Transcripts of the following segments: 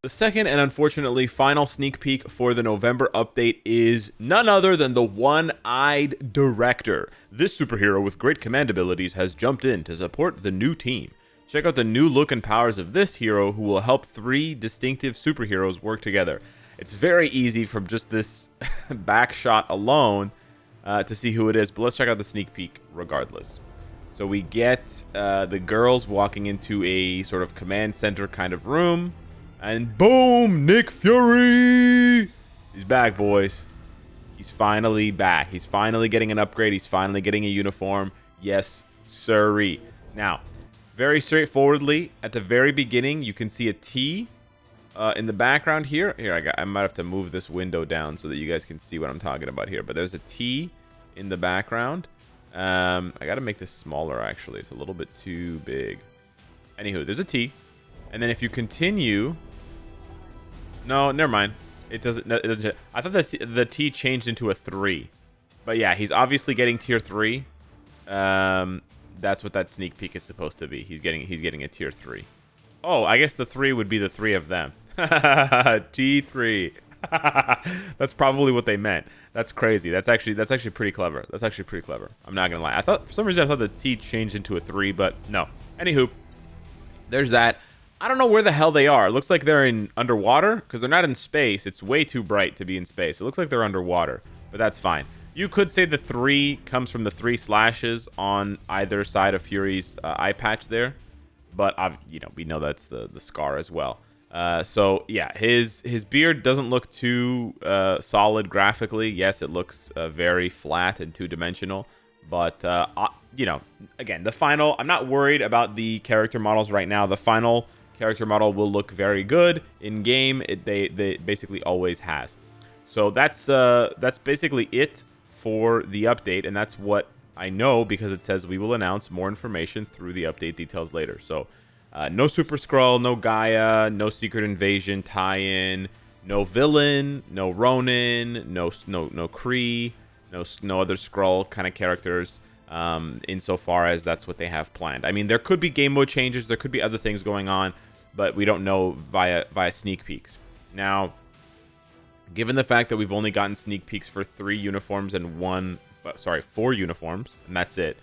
The second and unfortunately final sneak peek for the November update is none other than the One-Eyed Director. This superhero with great command abilities has jumped in to support the new team. Check out the new look and powers of this hero who will help 3 distinctive superheroes work together. It's very easy from just this back shot alone to see who it is, but let's check out the sneak peek regardless. So we get the girls walking into a sort of command center kind of room. And boom, Nick Fury! He's back, boys. He's finally back. He's finally getting an upgrade. He's finally getting a uniform. Yes, sirree. Now, very straightforwardly, at the very beginning, you can see a T in the background here. Here, I might have to move this window down so that you guys can see what I'm talking about here. But there's a T in the background. I got to make this smaller, actually. It's a little bit too big. Anywho, there's a T. And then if you continue... No, never mind. It doesn't. I thought the T changed into a 3, but yeah, he's obviously getting tier 3. That's what that sneak peek is supposed to be. He's getting a tier 3. Oh, I guess the 3 would be the 3 of them. T3. That's probably what they meant. That's crazy. That's actually pretty clever. That's actually pretty clever. I'm not gonna lie. I thought for some reason the T changed into a 3, but no. Anywho, there's that. I don't know where the hell they are. It looks like they're in underwater because they're not in space. It's way too bright to be in space. It looks like they're underwater, but that's fine. You could say the 3 comes from the 3 slashes on either side of Fury's eye patch there, but we know that's the scar as well. So yeah, his beard doesn't look too solid graphically. Yes, it looks very flat and 2-dimensional, but again, the final. I'm not worried about the character models right now. The final character model will look very good in game. They basically always has. So that's basically it for the update, and that's what I know because it says we will announce more information through the update details later. So no Super Skrull, no Gaia, no Secret Invasion tie-in, no villain, no Ronin, no Kree, no other Skrull kind of characters. Insofar as that's what they have planned. I mean, there could be game mode changes, there could be other things going on, but we don't know via sneak peeks. Now, given the fact that we've only gotten sneak peeks for 3 uniforms and 4 uniforms, and that's it,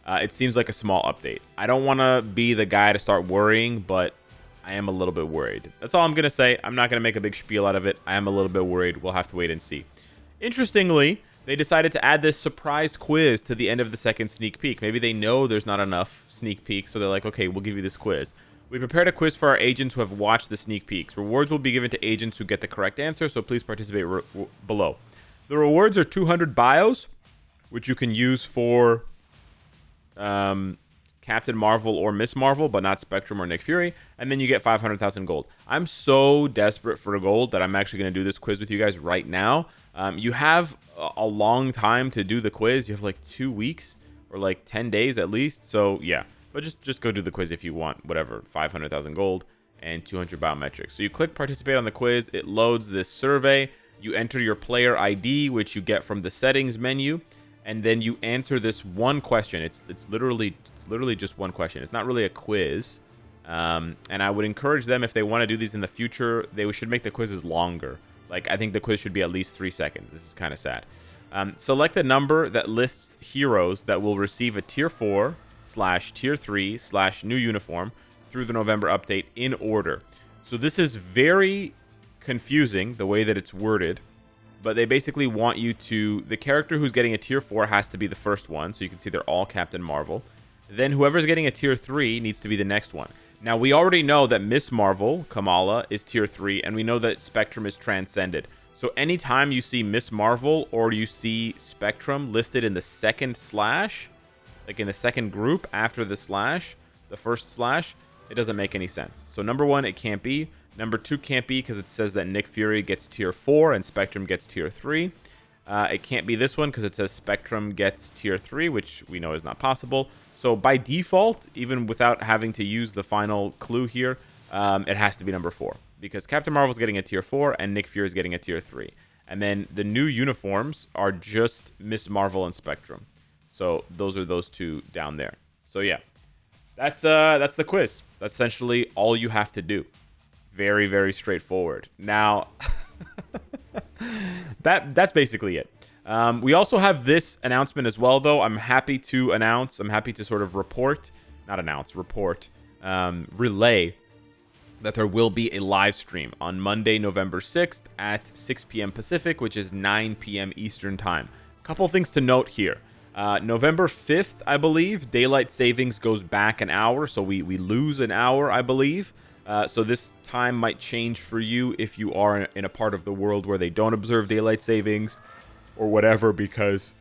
it seems like a small update. I don't want to be the guy to start worrying, but I am a little bit worried. That's all I'm going to say. I'm not going to make a big spiel out of it. I am a little bit worried. We'll have to wait and see. Interestingly, they decided to add this surprise quiz to the end of the second sneak peek. Maybe they know there's not enough sneak peeks, so they're like, okay, we'll give you this quiz. We prepared a quiz for our agents who have watched the sneak peeks. Rewards will be given to agents who get the correct answer, so please participate below. The rewards are 200 bios, which you can use for Captain Marvel or Miss Marvel, but not Spectrum or Nick Fury, and then you get 500,000 gold. I'm so desperate for gold that I'm actually going to do this quiz with you guys right now. You have a long time to do the quiz. You have like 2 weeks or like 10 days at least. So yeah, but just go do the quiz if you want. Whatever, 500,000 gold and 200 biometrics. So you click participate on the quiz. It loads this survey. You enter your player ID, which you get from the settings menu, and then you answer this one question. It's literally just one question. It's not really a quiz. And I would encourage them, if they want to do these in the future, they should make the quizzes longer. Like, I think the quiz should be at least 3 seconds. This is kind of sad. Select a number that lists heroes that will receive a tier 4/tier 3/new uniform through the November update in order. So this is very confusing, the way that it's worded. But they basically want you to... The character who's getting a tier 4 has to be the first one. So you can see they're all Captain Marvel. Then whoever's getting a tier 3 needs to be the next one. Now, we already know that Miss Marvel, Kamala, is tier 3, and we know that Spectrum is transcended. So anytime you see Miss Marvel or you see Spectrum listed in the second slash, like in the second group after the slash, the first slash, it doesn't make any sense. So number 1, it can't be. Number 2 can't be because it says that Nick Fury gets tier 4 and Spectrum gets tier 3. It can't be this one because it says Spectrum gets tier 3, which we know is not possible. So by default, even without having to use the final clue here, it has to be number 4. Because Captain Marvel's getting a tier 4 and Nick Fury is getting a tier 3. And then the new uniforms are just Miss Marvel and Spectrum. So those are those two down there. So yeah, that's the quiz. That's essentially all you have to do. Very, very straightforward. Now, that's basically it. We also have this announcement as well, though. I'm happy to sort of report, not announce, report, relay that there will be a live stream on Monday, November 6th at 6 p.m. Pacific, which is 9 p.m. Eastern Time. Couple things to note here. November 5th, I believe, daylight savings goes back an hour, so we lose an hour, I believe. So this time might change for you if you are in a part of the world where they don't observe daylight savings or whatever, because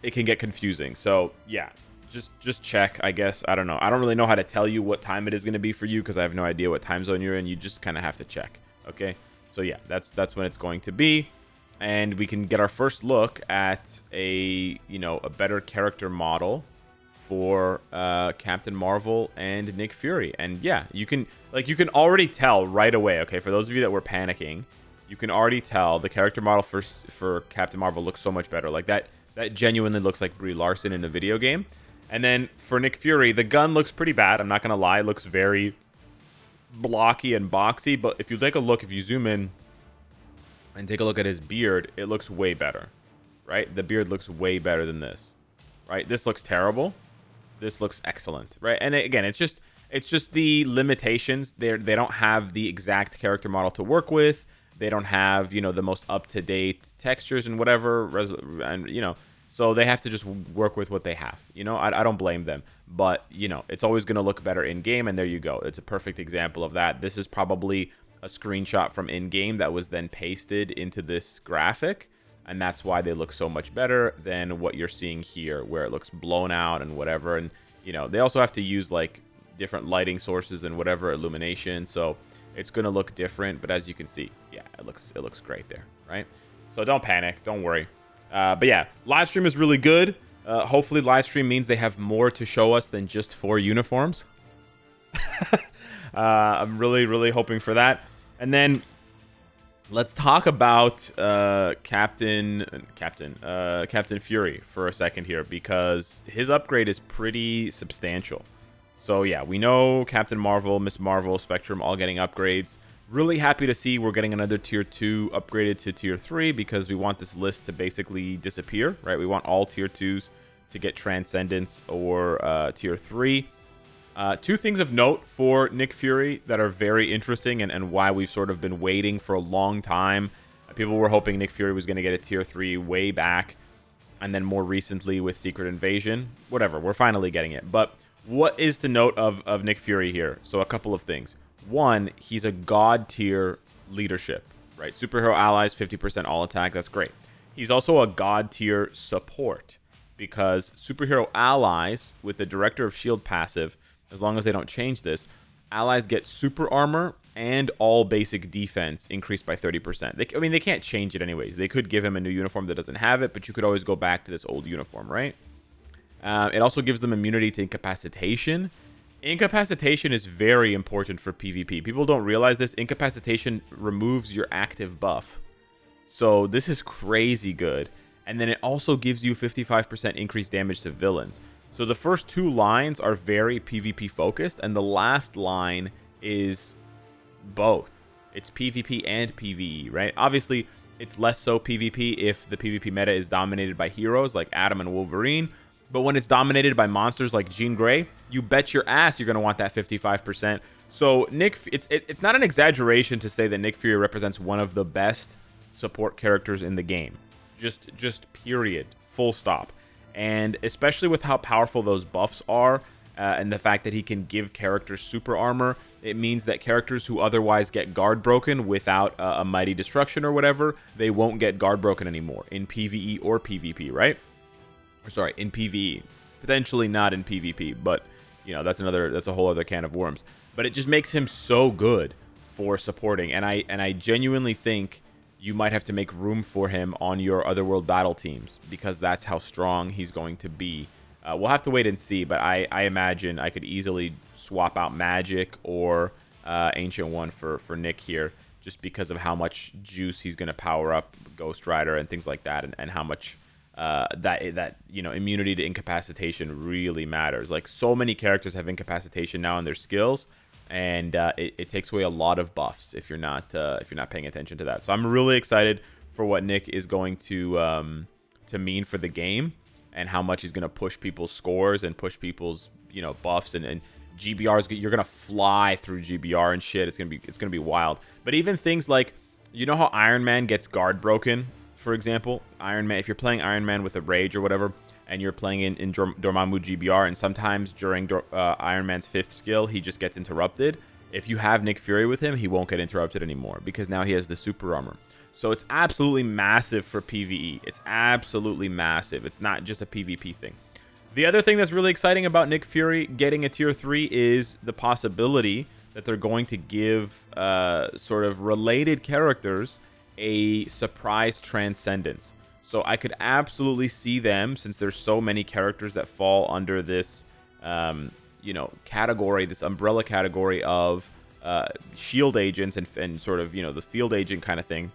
it can get confusing. So yeah, just check, I guess. I don't know. I don't really know how to tell you what time it is going to be for you because I have no idea what time zone you're in. You just kind of have to check. Okay. So yeah, that's when it's going to be. And we can get our first look at a better character model for Captain Marvel and Nick Fury. And yeah, you can already tell right away. Okay, for those of you that were panicking, you can already tell the character model for Captain Marvel looks so much better. Like that genuinely looks like Brie Larson in a video game. And then for Nick Fury, the gun looks pretty bad. I'm not gonna lie, it looks very blocky and boxy. But if you take a look, if you zoom in and take a look at his beard, it looks way better, right? The beard looks way better than this, right? This looks terrible. This looks excellent, right? And again, it's just the limitations. They don't have the exact character model to work with. They don't have, the most up-to-date textures and whatever, so they have to just work with what they have. I don't blame them, but it's always going to look better in game, and there you go. It's a perfect example of that. This is probably a screenshot from in-game that was then pasted into this graphic, and that's why they look so much better than what you're seeing here, where it looks blown out and whatever. And they also have to use like different lighting sources and whatever, illumination, so it's gonna look different. But as you can see, yeah, it looks great there, right? So don't panic, don't worry. But yeah, live stream is really good. Hopefully live stream means they have more to show us than just 4 uniforms. I'm really hoping for that. And then let's talk about Captain Fury for a second here, because his upgrade is pretty substantial. So yeah, we know Captain Marvel, Miss Marvel, Spectrum all getting upgrades. Really happy to see we're getting another tier 2 upgraded to tier 3, because we want this list to basically disappear, right? We want all tier 2s to get Transcendence or tier 3. 2 things of note for Nick Fury that are very interesting, and why we've sort of been waiting for a long time. People were hoping Nick Fury was going to get a tier 3 way back, and then more recently with Secret Invasion. Whatever, we're finally getting it. But what is to note of Nick Fury here? So a couple of things. One, he's a god tier leadership, right? Superhero allies, 50% all attack. That's great. He's also a god tier support, because superhero allies with the Director of S.H.I.E.L.D. passive, as long as they don't change this, allies get super armor and all basic defense increased by 30%. They can't change it anyways. They could give him a new uniform that doesn't have it, but you could always go back to this old uniform, right? It also gives them immunity to incapacitation. Incapacitation is very important for PvP. People don't realize this. Incapacitation removes your active buff. So this is crazy good. And then it also gives you 55% increased damage to villains. So the first 2 lines are very PvP focused, and the last line is both. It's PvP and PvE, right? Obviously, it's less so PvP if the PvP meta is dominated by heroes like Adam and Wolverine. But when it's dominated by monsters like Jean Grey, you bet your ass you're going to want that 55%. So it's not an exaggeration to say that Nick Fury represents one of the best support characters in the game. Just period. Full stop. And especially with how powerful those buffs are, and the fact that he can give characters super armor, it means that characters who otherwise get guard broken without a mighty destruction or whatever, they won't get guard broken anymore in PvE or PvP, right? Sorry, in PvE. Potentially not in PvP, but that's a whole other can of worms. But it just makes him so good for supporting, and I genuinely think you might have to make room for him on your Otherworld battle teams, because that's how strong he's going to be. We'll have to wait and see, but I imagine I could easily swap out Magic or Ancient One for Nick here, just because of how much juice he's going to power up Ghost Rider and things like that, and how much that immunity to incapacitation really matters. Like, so many characters have incapacitation now in their skills. and it takes away a lot of buffs if you're not paying attention to that. So I'm really excited for what Nick is going to mean for the game, and how much he's going to push people's scores and push people's buffs and GBRs. You're gonna fly through GBR and shit. It's gonna be wild. But even things like, how Iron Man gets guard broken, for example. Iron Man, if you're playing Iron Man with a rage or whatever, and you're playing in Dormammu GBR, and sometimes during Iron Man's 5th skill, he just gets interrupted. If you have Nick Fury with him, he won't get interrupted anymore because now he has the super armor. So it's absolutely massive for PvE. It's absolutely massive. It's not just a PvP thing. The other thing that's really exciting about Nick Fury getting a tier 3 is the possibility that they're going to give sort of related characters a surprise transcendence. So I could absolutely see them, since there's so many characters that fall under this, category, this umbrella category of shield agents and sort of, the field agent kind of thing.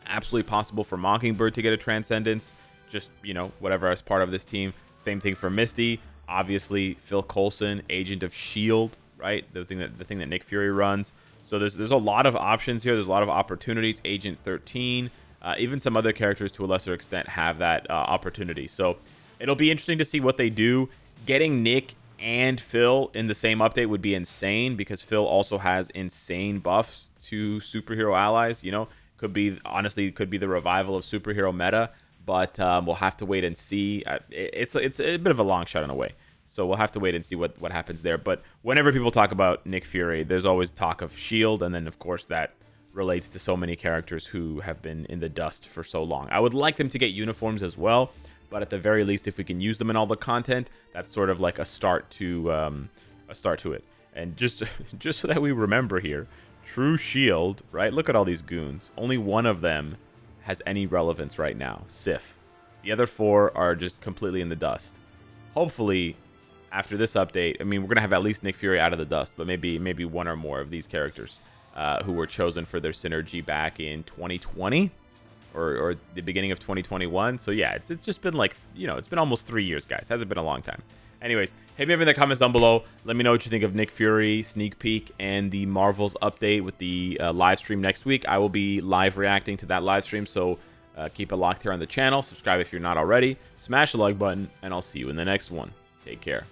Absolutely possible for Mockingbird to get a transcendence, just, whatever, as part of this team. Same thing for Misty. Obviously, Phil Coulson, Agent of S.H.I.E.L.D., right? The thing that Nick Fury runs. So there's a lot of options here. There's a lot of opportunities. Agent 13, even some other characters to a lesser extent have that opportunity. So it'll be interesting to see what they do. Getting Nick and Phil in the same update would be insane, because Phil also has insane buffs to superhero allies. Could be the revival of superhero meta. But we'll have to wait and see. It's a bit of a long shot in a way. So we'll have to wait and see what happens there. But whenever people talk about Nick Fury, there's always talk of S.H.I.E.L.D. And then, of course, that relates to so many characters who have been in the dust for so long. I would like them to get uniforms as well. But at the very least, if we can use them in all the content, that's sort of like a start to it. And just so that we remember here, true S.H.I.E.L.D., right? Look at all these goons. Only one of them has any relevance right now, Sif. The other 4 are just completely in the dust. Hopefully, after this update, we're going to have at least Nick Fury out of the dust, but maybe one or more of these characters who were chosen for their synergy back in 2020 or the beginning of 2021. So yeah, it's just been like, it's been almost 3 years, guys. It hasn't been a long time. Anyways, hit me up in the comments down below. Let me know what you think of Nick Fury sneak peek and the Marvels update with the live stream next week. I will be live reacting to that live stream, so keep it locked here on the channel. Subscribe if you're not already. Smash the like button, and I'll see you in the next one. Take care.